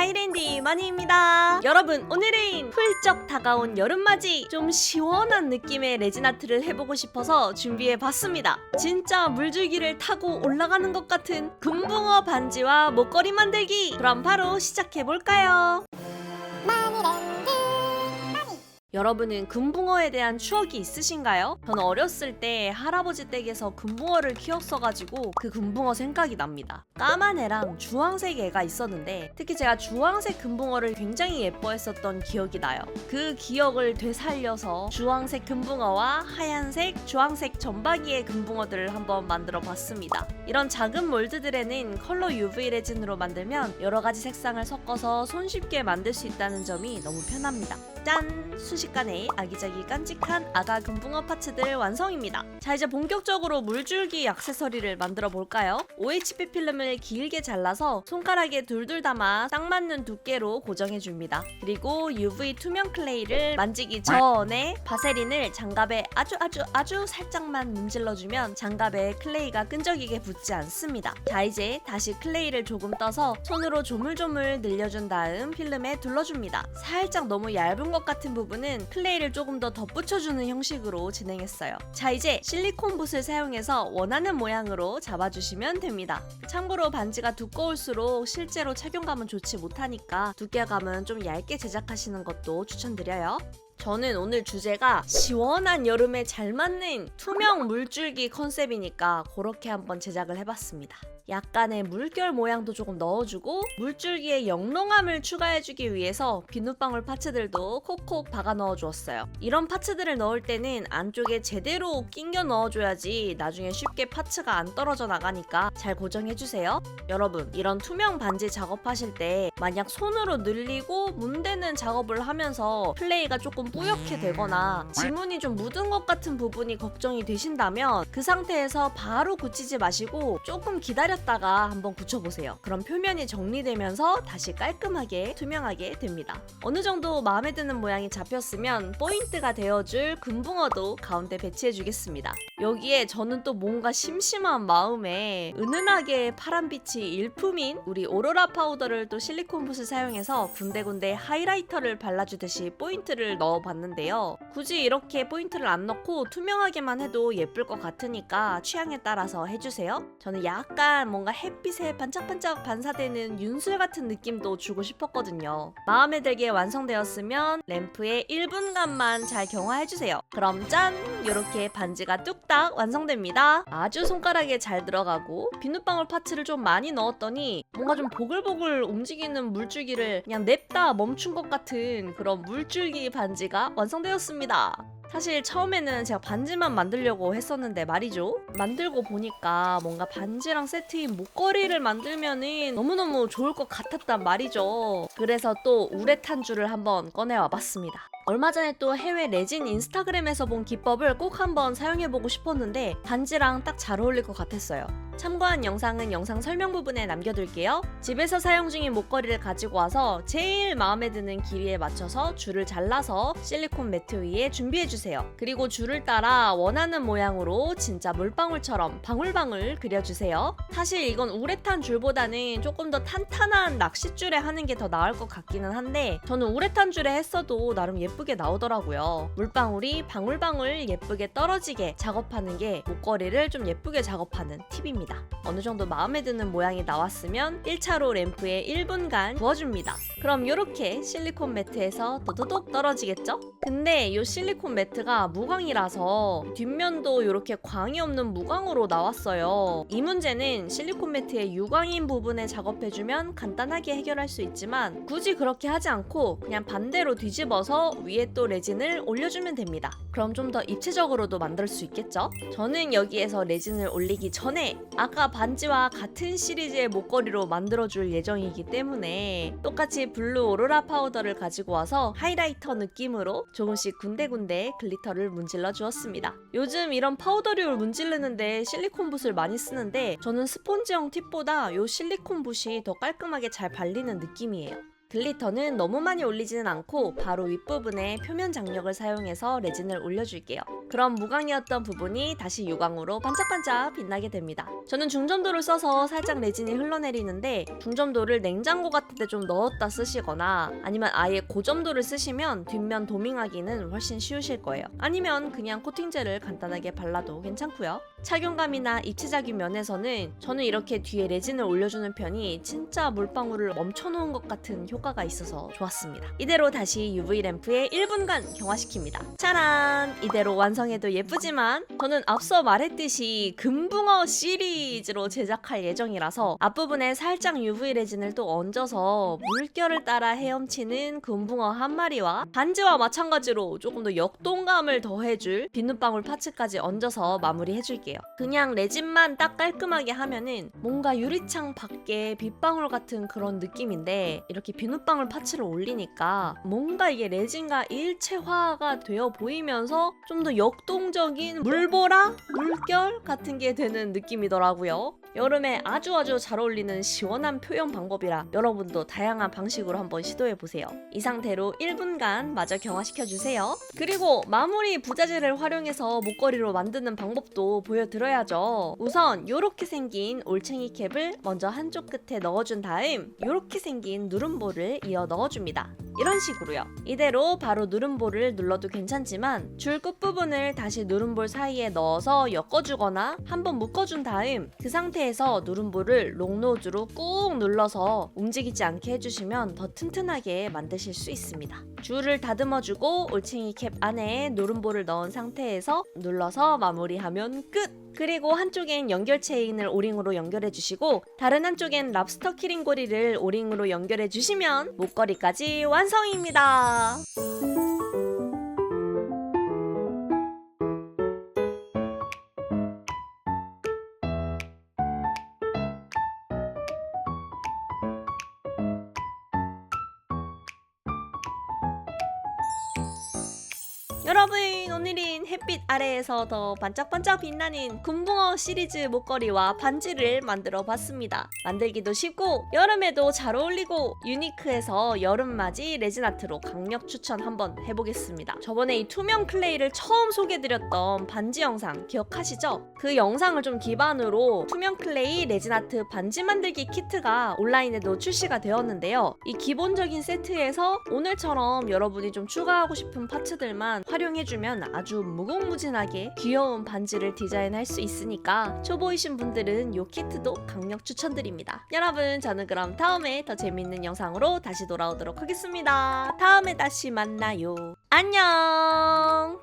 하이랜디 마니입니다. 여러분, 오늘은 훌쩍 다가온 여름맞이 좀 시원한 느낌의 레진 아트를 해보고 싶어서 준비해봤습니다. 진짜 물줄기를 타고 올라가는 것 같은 금붕어 반지와 목걸이 만들기! 그럼 바로 시작해볼까요? 여러분은 금붕어에 대한 추억이 있으신가요? 저는 어렸을 때 할아버지 댁에서 금붕어를 키웠어가지고 그 금붕어 생각이 납니다. 까만 애랑 주황색 애가 있었는데 특히 제가 주황색 금붕어를 굉장히 예뻐했었던 기억이 나요. 그 기억을 되살려서 주황색 금붕어와 하얀색, 주황색 점박이의 금붕어들을 한번 만들어 봤습니다. 이런 작은 몰드들에는 컬러 UV 레진으로 만들면 여러가지 색상을 섞어서 손쉽게 만들 수 있다는 점이 너무 편합니다. 짠! 순식간에 아기자기 깜찍한 아가 금붕어 파츠들 완성입니다. 자, 이제 본격적으로 물줄기 액세서리를 만들어 볼까요? OHP 필름을 길게 잘라서 손가락에 둘둘 담아 딱 맞는 두께로 고정해 줍니다. 그리고 UV 투명 클레이를 만지기 전에 바세린을 장갑에 아주 살짝만 문질러 주면 장갑에 클레이가 끈적이게 붙지 않습니다. 자, 이제 다시 클레이를 조금 떠서 손으로 조물조물 늘려준 다음 필름에 둘러줍니다. 살짝 너무 얇은 것 같은 부분은 클레이를 조금 더 덧붙여주는 형식으로 진행했어요. 자, 이제 실리콘 붓을 사용해서 원하는 모양으로 잡아주시면 됩니다. 참고로 반지가 두꺼울수록 실제로 착용감은 좋지 못하니까 두께감은 좀 얇게 제작하시는 것도 추천드려요. 저는 오늘 주제가 시원한 여름에 잘 맞는 투명 물줄기 컨셉이니까 그렇게 한번 제작을 해봤습니다. 약간의 물결 모양도 조금 넣어주고 물줄기의 영롱함을 추가해주기 위해서 비눗방울 파츠들도 콕콕 박아 넣어주었어요. 이런 파츠들을 넣을 때는 안쪽에 제대로 끼겨 넣어줘야지 나중에 쉽게 파츠가 안 떨어져 나가니까 잘 고정해주세요. 여러분, 이런 투명 반지 작업하실 때 만약 손으로 늘리고 문대는 작업을 하면서 플레이가 조금 뿌옇게 되거나 지문이 좀 묻은 것 같은 부분이 걱정이 되신다면 그 상태에서 바로 굳히지 마시고 조금 기다렸다가 한번 굳혀보세요. 그럼 표면이 정리되면서 다시 깔끔하게 투명하게 됩니다. 어느 정도 마음에 드는 모양이 잡혔으면 포인트가 되어줄 금붕어도 가운데 배치해주겠습니다. 여기에 저는 또 뭔가 심심한 마음에 은은하게 파란빛이 일품인 우리 오로라 파우더를 또 실리콘 붓을 사용해서 군데군데 하이라이터를 발라주듯이 포인트를 넣어봤는데요. 굳이 이렇게 포인트를 안 넣고 투명하게만 해도 예쁠 것 같으니까 취향에 따라서 해주세요. 저는 약간 뭔가 햇빛에 반짝반짝 반사되는 윤술 같은 느낌도 주고 싶었거든요. 마음에 들게 완성되었으면 램프에 1분간만 잘 경화해주세요. 그럼 짠! 이렇게 반지가 뚝딱 완성됩니다. 아주 손가락에 잘 들어가고 비눗방울 파츠를 좀 많이 넣었더니 뭔가 좀 보글보글 움직이는 물줄기를 그냥 냅다 멈춘 것 같은 그런 물줄기 반지가 완성되었습니다. 사실 처음에는 제가 반지만 만들려고 했었는데 말이죠. 만들고 보니까 뭔가 반지랑 세트인 목걸이를 만들면은 너무너무 좋을 것 같았단 말이죠. 그래서 또 우레탄줄을 한번 꺼내와 봤습니다. 얼마 전에 또 해외 레진 인스타그램에서 본 기법을 꼭 한번 사용해보고 싶었는데 반지랑 딱 잘 어울릴 것 같았어요. 참고한 영상은 영상 설명 부분에 남겨둘게요. 집에서 사용 중인 목걸이를 가지고 와서 제일 마음에 드는 길이에 맞춰서 줄을 잘라서 실리콘 매트 위에 준비해주세요. 그리고 줄을 따라 원하는 모양으로 진짜 물방울처럼 방울방울 그려주세요. 사실 이건 우레탄 줄보다는 조금 더 탄탄한 낚싯줄에 하는 게 더 나을 것 같기는 한데 저는 우레탄 줄에 했어도 나름 예쁘게 나오더라고요. 물방울이 방울방울 예쁘게 떨어지게 작업하는 게 목걸이를 좀 예쁘게 작업하는 팁입니다. 어느 정도 마음에 드는 모양이 나왔으면 1차로 램프에 1분간 구워줍니다. 그럼 이렇게 실리콘 매트에서 도도독 떨어지겠죠? 근데 이 실리콘 매트가 무광이라서 뒷면도 이렇게 광이 없는 무광으로 나왔어요. 이 문제는 실리콘 매트의 유광인 부분에 작업해주면 간단하게 해결할 수 있지만 굳이 그렇게 하지 않고 그냥 반대로 뒤집어서 위에 또 레진을 올려주면 됩니다. 그럼 좀 더 입체적으로도 만들 수 있겠죠? 저는 여기에서 레진을 올리기 전에 아까 반지와 같은 시리즈의 목걸이로 만들어줄 예정이기 때문에 똑같이 블루 오로라 파우더를 가지고 와서 하이라이터 느낌으로 조금씩 군데군데 글리터를 문질러 주었습니다. 요즘 이런 파우더류를 문지르는데 실리콘 붓을 많이 쓰는데 저는 스폰지형 팁보다 이 실리콘 붓이 더 깔끔하게 잘 발리는 느낌이에요. 글리터는 너무 많이 올리지는 않고 바로 윗부분에 표면 장력을 사용해서 레진을 올려줄게요. 그럼 무광이었던 부분이 다시 유광으로 반짝반짝 빛나게 됩니다. 저는 중점도를 써서 살짝 레진이 흘러내리는데 중점도를 냉장고 같은 데 좀 넣었다 쓰시거나 아니면 아예 고점도를 쓰시면 뒷면 도밍하기는 훨씬 쉬우실 거예요. 아니면 그냥 코팅젤을 간단하게 발라도 괜찮고요. 착용감이나 입체적인 면에서는 저는 이렇게 뒤에 레진을 올려주는 편이 진짜 물방울을 멈춰놓은 것 같은 효과가 있어서 좋았습니다. 이대로 다시 UV 램프에 1분간 경화시킵니다. 짜란! 이대로 완성해도 예쁘지만 저는 앞서 말했듯이 금붕어 시리즈로 제작할 예정이라서 앞부분에 살짝 UV 레진을 또 얹어서 물결을 따라 헤엄치는 금붕어 한 마리와 반지와 마찬가지로 조금 더 역동감을 더해줄 비눗방울 파츠까지 얹어서 마무리해줄게요. 그냥 레진만 딱 깔끔하게 하면은 뭔가 유리창 밖에 빗방울 같은 그런 느낌인데 이렇게 비눗방울 파츠를 올리니까 뭔가 이게 레진과 일체화가 되어 보이면서 좀 더 역동적인 물보라? 물결? 같은 게 되는 느낌이더라고요. 여름에 아주 잘 어울리는 시원한 표현 방법이라 여러분도 다양한 방식으로 한번 시도해보세요. 이 상태로 1분간 마저 경화시켜주세요. 그리고 마무리 부자재를 활용해서 목걸이로 만드는 방법도 보여드려야죠. 우선 이렇게 생긴 올챙이 캡을 먼저 한쪽 끝에 넣어준 다음 이렇게 생긴 누름볼을 이어 넣어줍니다. 이런 식으로요. 이대로 바로 누름볼을 눌러도 괜찮지만 줄 끝부분을 다시 누름볼 사이에 넣어서 엮어주거나 한번 묶어준 다음 그 상태에서 누름볼을 롱노즈로 꾹 눌러서 움직이지 않게 해주시면 더 튼튼하게 만드실 수 있습니다. 줄을 다듬어주고 올챙이 캡 안에 누름볼을 넣은 상태에서 눌러서 마무리하면 끝! 그리고 한쪽엔 연결 체인을 오링으로 연결해 주시고 다른 한쪽엔 랍스터 키링 고리를 오링으로 연결해 주시면 목걸이까지 완성입니다. 여러분, 오늘은 햇빛 아래에서 더 반짝반짝 빛나는 금붕어 시리즈 목걸이와 반지를 만들어 봤습니다. 만들기도 쉽고 여름에도 잘 어울리고 유니크해서 여름맞이 레진 아트로 강력 추천 한번 해보겠습니다. 저번에 이 투명 클레이를 처음 소개해드렸던 반지 영상 기억하시죠? 그 영상을 좀 기반으로 투명 클레이 레진 아트 반지 만들기 키트가 온라인에도 출시가 되었는데요. 이 기본적인 세트에서 오늘처럼 여러분이 좀 추가하고 싶은 파츠들만 활용해주면 아주 무궁무진하게 귀여운 반지를 디자인할 수 있으니까 초보이신 분들은 이 키트도 강력 추천드립니다. 여러분, 저는 그럼 다음에 더 재밌는 영상으로 다시 돌아오도록 하겠습니다. 다음에 다시 만나요. 안녕!